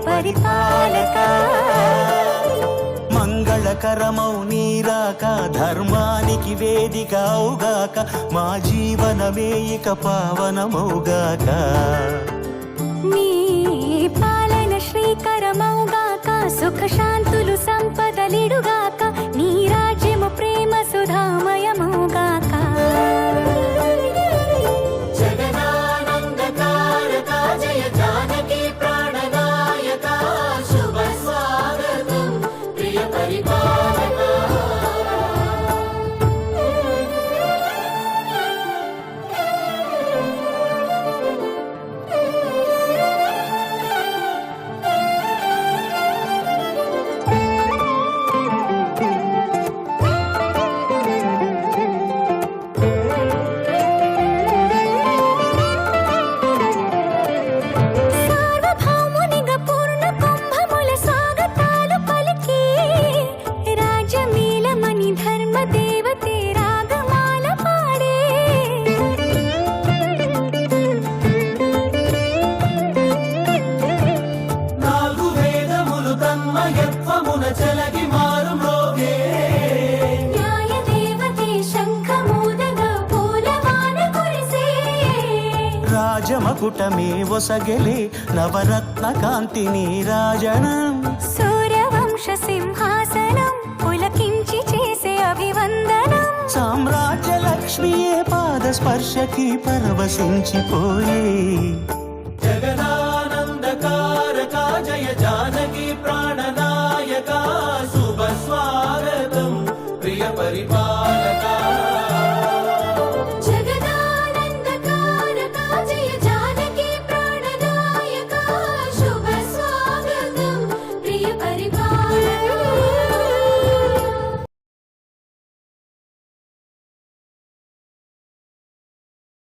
పరిపాలక మంగళకరమౌ నీరాక ధర్మానికి వేదిక అవుగాక మా జీవనమే ఇక పావనమౌగాక నీ పాలన శ్రీకరమౌగాక సుఖ శాంతులు సంపదలిడుగాక నీ రాజ్యము ప్రేమ సుధామయమౌగాక జగదానందకారక జయ జానకి ప్రాణనాయక శుభ స్వాగతం ప్రియ పరిపాలక సార్వభౌమునిగా పూర్ణ కుంభముల స్వాగతాలు పలికి రాజమీలమణి ధర్మ దేవతే రాగమాల పాడే నాలుగు వేదములు తన్మయత్వమున చెలగి మారు మ్రోగే న్యాయ దేవతే శంఖమూదగా పూలవాన కురిసే రాజమకుటమే ఒసగెలే నవరత్న కాంతి నీరాజనం సూర్యవంశ సింహాసనం పులకించి చేసే అభివందనం సామ్రాజ్య లక్ష్మియే పాద స్పర్శకి పరవశించిపోయే